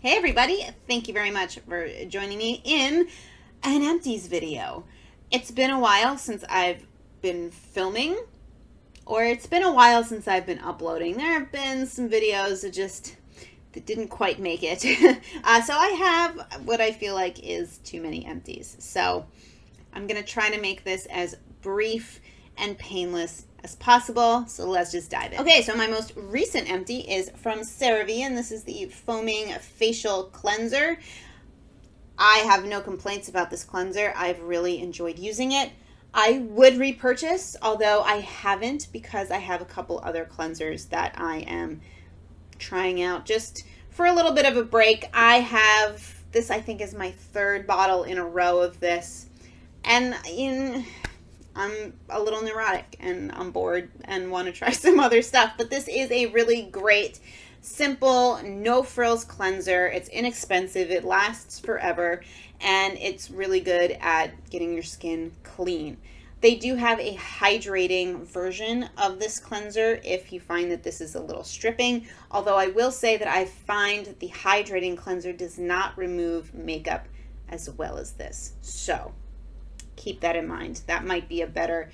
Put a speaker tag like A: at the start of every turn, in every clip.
A: Hey everybody, thank you very much for joining me in an Empties video. It's been a while since I've been filming, or it's been a while since I've been uploading. There have been some videos that didn't quite make it. So I have what I feel like is too many Empties. So I'm going to try to make this as brief and painless as possible. So let's just dive in. Okay, so my most recent empty is from Cerave, and this is the Foaming Facial Cleanser. I have no complaints about this cleanser. I've really enjoyed using it. I would repurchase, although I haven't, because I have a couple other cleansers that I am trying out just for a little bit of a break. I have this, I think, is my third bottle in a row of this, and I'm a little neurotic and I'm bored and want to try some other stuff. But this is a really great, simple, no frills cleanser. It's inexpensive, it lasts forever, and it's really good at getting your skin clean. They do have a hydrating version of this cleanser if you find that this is a little stripping. Although I will say that I find that the hydrating cleanser does not remove makeup as well as this. So keep that in mind. That might be a better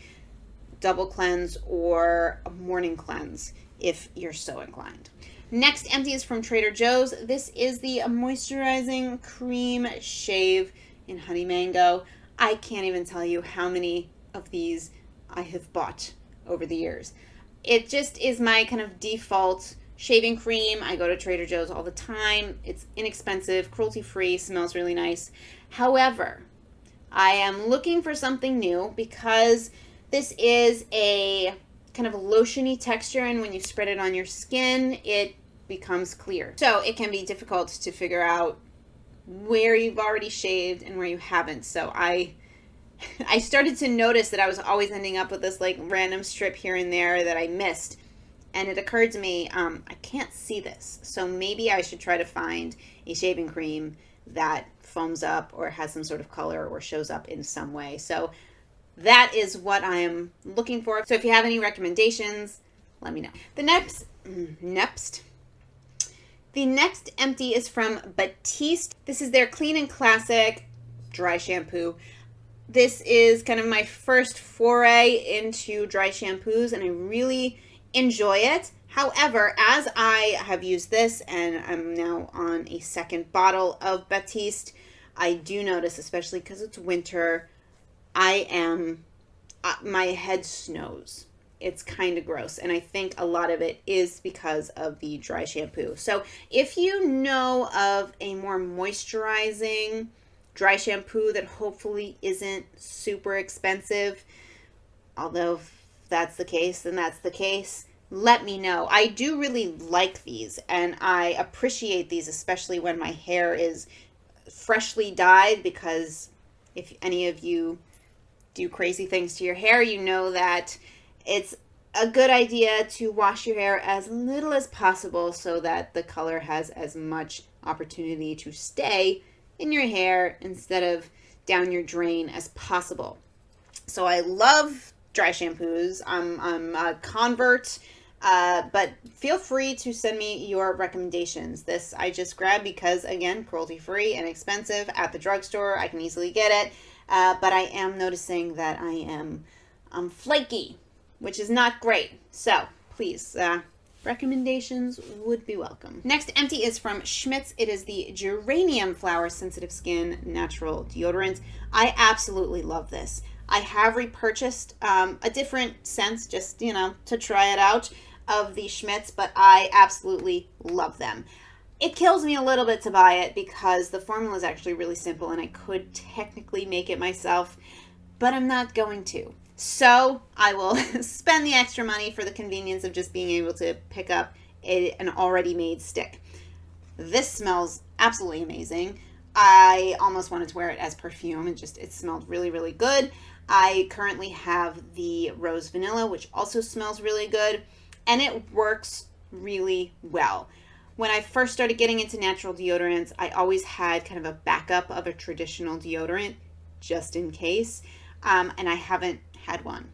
A: double cleanse or a morning cleanse if you're so inclined. Next empty is from Trader Joe's. This is the Moisturizing Cream Shave in Honey Mango. I can't even tell you how many of these I have bought over the years. It just is my kind of default shaving cream. I go to Trader Joe's all the time. It's inexpensive, cruelty-free, smells really nice. However, I am looking for something new because this is a kind of lotiony texture, and when you spread it on your skin, it becomes clear. So it can be difficult to figure out where you've already shaved and where you haven't. So I started to notice that I was always ending up with this like random strip here and there that I missed. And it occurred to me, I can't see this. So maybe I should try to find a shaving cream that foams up or has some sort of color or shows up in some way. So that is what I am looking for. So if you have any recommendations, let me know. The next empty is from Batiste. This is their Clean and Classic dry shampoo. This is kind of my first foray into dry shampoos, and I really enjoy it. However, as I have used this and I'm now on a second bottle of Batiste, I do notice, especially because it's winter, my head snows. It's kind of gross, and I think a lot of it is because of the dry shampoo. So if you know of a more moisturizing dry shampoo that hopefully isn't super expensive, although if that's the case, then that's the case, let me know. I do really like these, and I appreciate these, especially when my hair is freshly dyed, because if any of you do crazy things to your hair, you know that it's a good idea to wash your hair as little as possible so that the color has as much opportunity to stay in your hair instead of down your drain as possible. So I love dry shampoos. I'm a convert, but feel free to send me your recommendations. This I just grabbed because, again, cruelty-free and inexpensive at the drugstore. I can easily get it, but I am noticing that I'm flaky, which is not great. So please, recommendations would be welcome. Next empty is from Schmidt. It is the Geranium Flower Sensitive Skin Natural Deodorant. I absolutely love this. I have repurchased a different scent, just, to try it out, of the Schmidts, but I absolutely love them. It kills me a little bit to buy it because the formula is actually really simple and I could technically make it myself, but I'm not going to. So I will spend the extra money for the convenience of just being able to pick up an already made stick. This smells absolutely amazing. I almost wanted to wear it as perfume. It smelled really, really good. I currently have the Rose Vanilla, which also smells really good, and it works really well. When I first started getting into natural deodorants, I always had kind of a backup of a traditional deodorant just in case, and I haven't had one.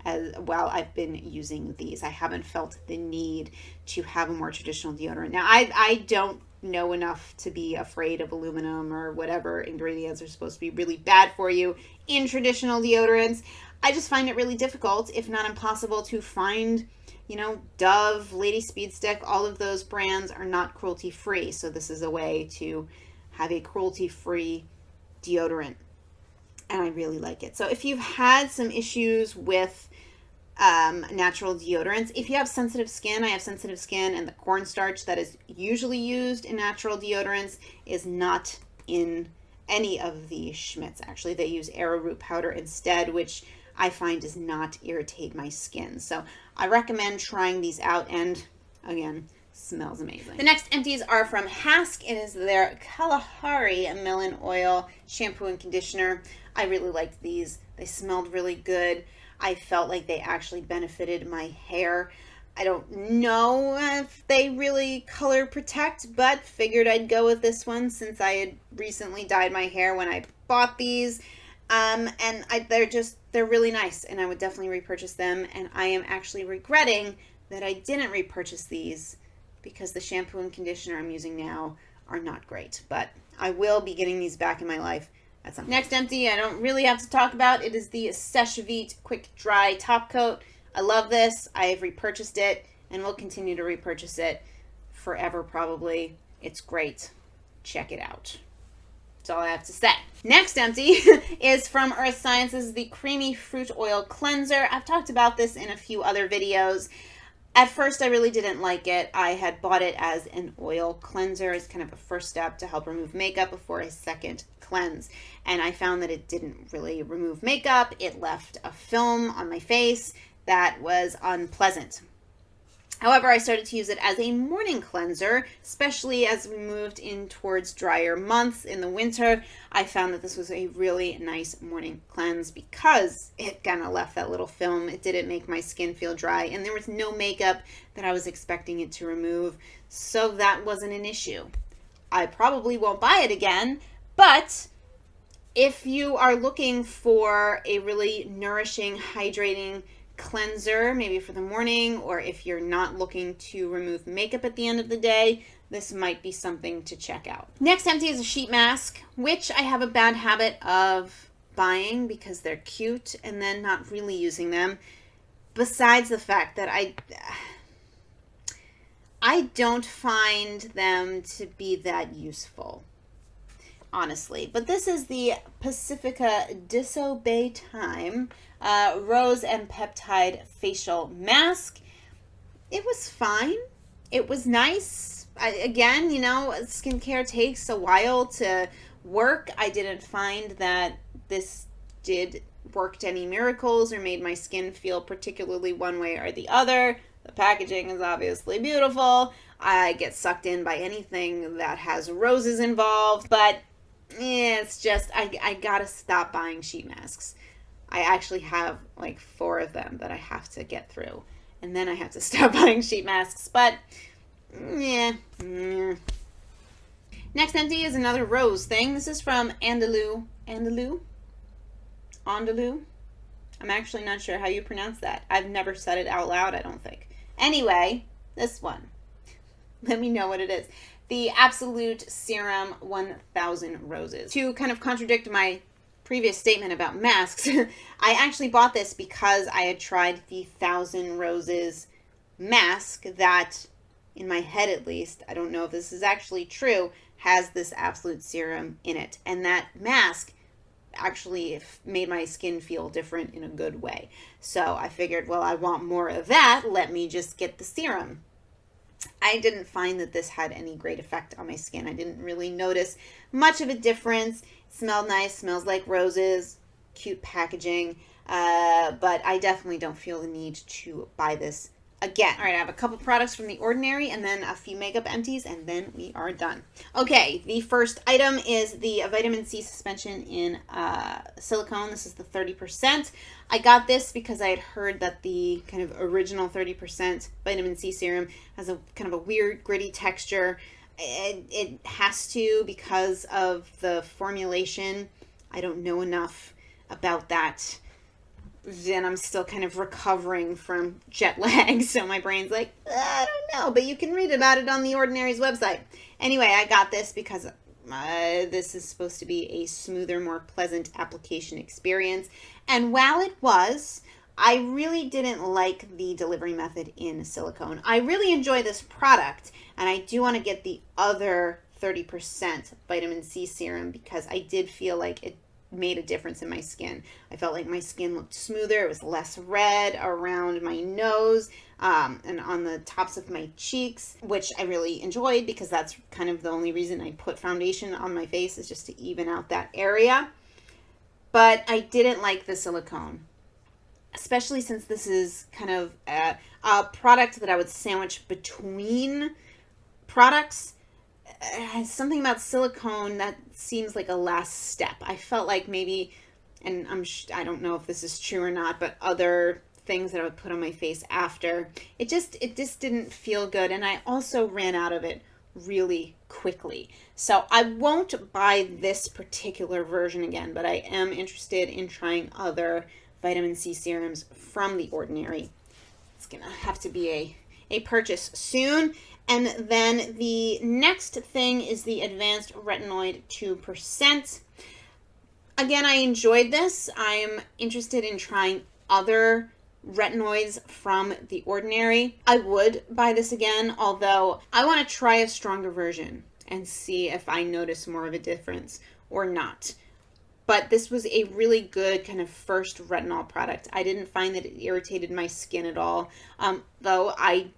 A: As well, I've been using these. I haven't felt the need to have a more traditional deodorant. Now, I don't know enough to be afraid of aluminum or whatever ingredients are supposed to be really bad for you in traditional deodorants. I just find it really difficult, if not impossible, to find, you know, Dove, Lady Speed Stick, all of those brands are not cruelty-free. So this is a way to have a cruelty-free deodorant. And I really like it. So if you've had some issues with natural deodorants, if you have sensitive skin, I have sensitive skin, and the cornstarch that is usually used in natural deodorants is not in any of the Schmidts. Actually, they use arrowroot powder instead, which I find does not irritate my skin. So I recommend trying these out, and again, smells amazing. The next empties are from Hask. It is their Kalahari Oil shampoo and conditioner. I really liked these. They smelled really good. I felt like they actually benefited my hair. I don't know if they really color protect, but figured I'd go with this one since I had recently dyed my hair when I bought these. They're really nice, and I would definitely repurchase them. And I am actually regretting that I didn't repurchase these because the shampoo and conditioner I'm using now are not great. But I will be getting these back in my life at some point. Next empty, I don't really have to talk about. It is the Seche Vite Quick Dry Top Coat. I love this. I have repurchased it and will continue to repurchase it forever probably. It's great. Check it out. That's all I have to say. Next empty is from Earth Sciences, the Creamy Fruit Oil Cleanser. I've talked about this in a few other videos. At first, I really didn't like it. I had bought it as an oil cleanser as kind of a first step to help remove makeup before a second cleanse. And I found that it didn't really remove makeup. It left a film on my face that was unpleasant. However, I started to use it as a morning cleanser, especially as we moved in towards drier months in the winter. I found that this was a really nice morning cleanse because it kind of left that little film. It didn't make my skin feel dry, and there was no makeup that I was expecting it to remove, so that wasn't an issue. I probably won't buy it again, but if you are looking for a really nourishing, hydrating cleanser, maybe for the morning, or if you're not looking to remove makeup at the end of the day, this might be something to check out. Next empty is a sheet mask, which I have a bad habit of buying because they're cute and then not really using them. Besides the fact that I don't find them to be that useful, honestly. But this is the Pacifica Disobey Time Rose and Peptide Facial Mask. It was fine. It was nice. Again, you know, skincare takes a while to work. I didn't find that this worked any miracles or made my skin feel particularly one way or the other. The packaging is obviously beautiful. I get sucked in by anything that has roses involved, but it's just, I gotta stop buying sheet masks. I actually have like 4 of them that I have to get through, and then I have to stop buying sheet masks, but yeah. Next empty is another rose thing. This is from Andalou. I'm actually not sure how you pronounce that. I've never said it out loud, I don't think. Anyway, this one. Let me know what it is. The Absolute Serum 1000 Roses. To kind of contradict my previous statement about masks, I actually bought this because I had tried the 1000 Roses mask that, in my head at least, I don't know if this is actually true, has this Absolute Serum in it. And that mask actually made my skin feel different in a good way. So I figured, well, I want more of that. Let me just get the serum. I didn't find that this had any great effect on my skin. I didn't really notice much of a difference. It smelled nice, smells like roses, cute packaging, but I definitely don't feel the need to buy this again. All right, I have a couple products from The Ordinary and then a few makeup empties, and then we are done. Okay, the first item is the vitamin C suspension in silicone. This is the 30%. I got this because I had heard that the kind of original 30% vitamin C serum has a kind of a weird gritty texture. It has to because of the formulation. I don't know enough about that. and I'm still kind of recovering from jet lag, so my brain's like, I don't know, but you can read about it on The Ordinary's website. Anyway, I got this because this is supposed to be a smoother, more pleasant application experience, and while it was, I really didn't like the delivery method in silicone. I really enjoy this product, and I do want to get the other 30% vitamin C serum because I did feel like it made a difference in my skin. I felt like my skin looked smoother. It was less red around my nose and on the tops of my cheeks, which I really enjoyed because that's kind of the only reason I put foundation on my face, is just to even out that area. But I didn't like the silicone, especially since this is kind of a product that I would sandwich between products. Something about silicone that seems like a last step. I felt like maybe, and I don't know if this is true or not, but other things that I would put on my face after, it just didn't feel good, and I also ran out of it really quickly. So I won't buy this particular version again, but I am interested in trying other vitamin C serums from The Ordinary. It's gonna have to be a purchase soon. And then the next thing is the Advanced Retinoid 2%. Again, I enjoyed this. I'm interested in trying other retinoids from The Ordinary. I would buy this again, although I want to try a stronger version and see if I notice more of a difference or not. But this was a really good kind of first retinol product. I didn't find that it irritated my skin at all, though I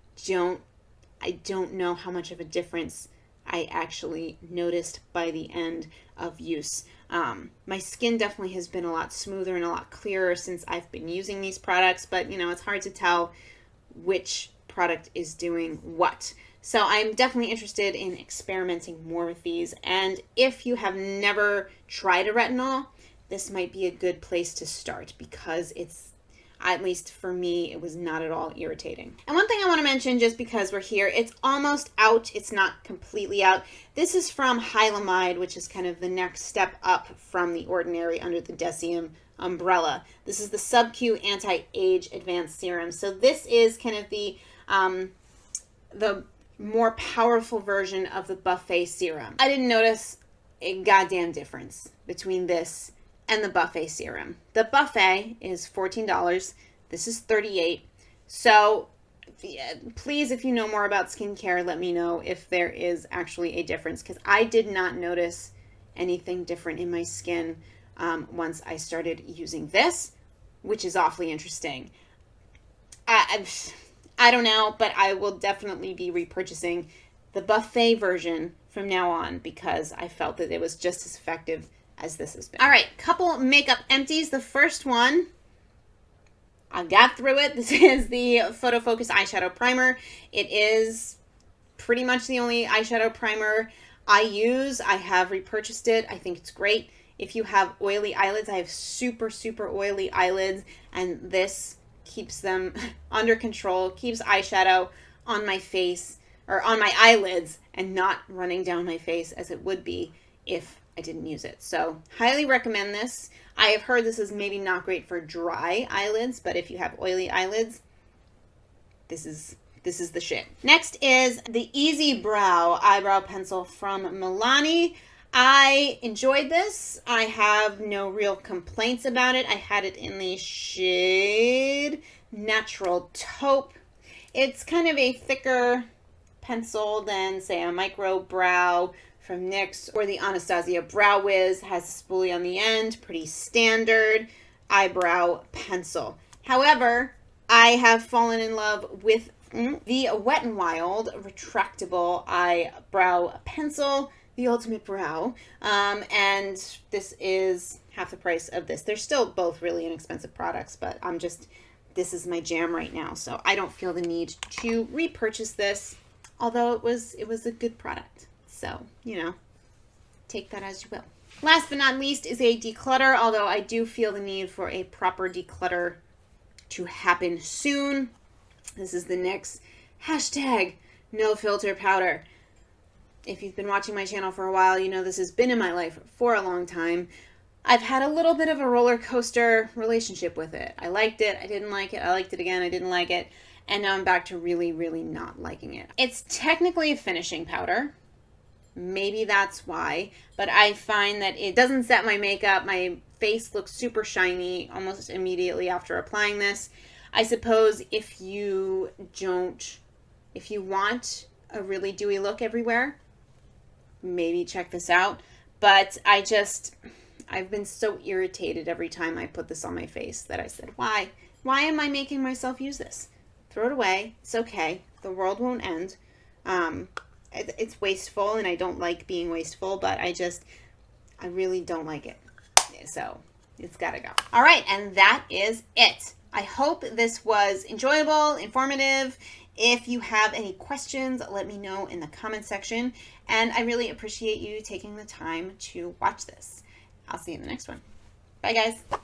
A: don't know how much of a difference I actually noticed by the end of use. My skin definitely has been a lot smoother and a lot clearer since I've been using these products, but it's hard to tell which product is doing what. So I'm definitely interested in experimenting more with these. And if you have never tried a retinol, this might be a good place to start because it's, at least for me, it was not at all irritating. And one thing I want to mention, just because we're here, it's almost out. It's not completely out. This is from Hylamide, which is kind of the next step up from The Ordinary under the Decium umbrella. This is the SubQ Anti-Age Advanced Serum. So this is kind of the more powerful version of the Buffet Serum. I didn't notice a goddamn difference between this and the Buffet Serum. The Buffet is $14. This is $38. So please, if you know more about skincare, let me know if there is actually a difference, because I did not notice anything different in my skin once I started using this, which is awfully interesting. I don't know, but I will definitely be repurchasing the Buffet version from now on because I felt that it was just as effective as this has been. All right, couple makeup empties. The first one, I got through it. This is the PhotoFocus eyeshadow primer. It is pretty much the only eyeshadow primer I use. I have repurchased it. I think it's great. If you have oily eyelids, I have super, super oily eyelids, and this keeps them under control, keeps eyeshadow on my face, or on my eyelids, and not running down my face as it would be if I didn't use it. So highly recommend this. I have heard this is maybe not great for dry eyelids, but if you have oily eyelids, this is the shit. Next is the Easy Brow eyebrow pencil from Milani. I enjoyed this. I have no real complaints about it. I had it in the shade Natural Taupe. It's kind of a thicker pencil than, say, a Micro Brow from NYX, or the Anastasia Brow Wiz. Has a spoolie on the end. Pretty standard eyebrow pencil. However, I have fallen in love with the Wet n Wild retractable eyebrow pencil, the Ultimate Brow, and this is half the price of this. They're still both really inexpensive products, but this is my jam right now, so I don't feel the need to repurchase this, although it was a good product. So, take that as you will. Last but not least is a declutter, although I do feel the need for a proper declutter to happen soon. This is the NYX #No Filter Powder. If you've been watching my channel for a while, you know this has been in my life for a long time. I've had a little bit of a roller coaster relationship with it. I liked it, I didn't like it, I liked it again, I didn't like it, and now I'm back to really, really not liking it. It's technically a finishing powder. Maybe that's why, but I find that it doesn't set my makeup. My face looks super shiny almost immediately after applying this. I suppose if you want a really dewy look everywhere, maybe check this out. But I've been so irritated every time I put this on my face that I said, why am I making myself use this? Throw it away. It's okay. The world won't end. It's wasteful, and I don't like being wasteful, but I really don't like it. So it's gotta go. All right, and that is it. I hope this was enjoyable, informative. If you have any questions, let me know in the comment section, and I really appreciate you taking the time to watch this. I'll see you in the next one. Bye, guys.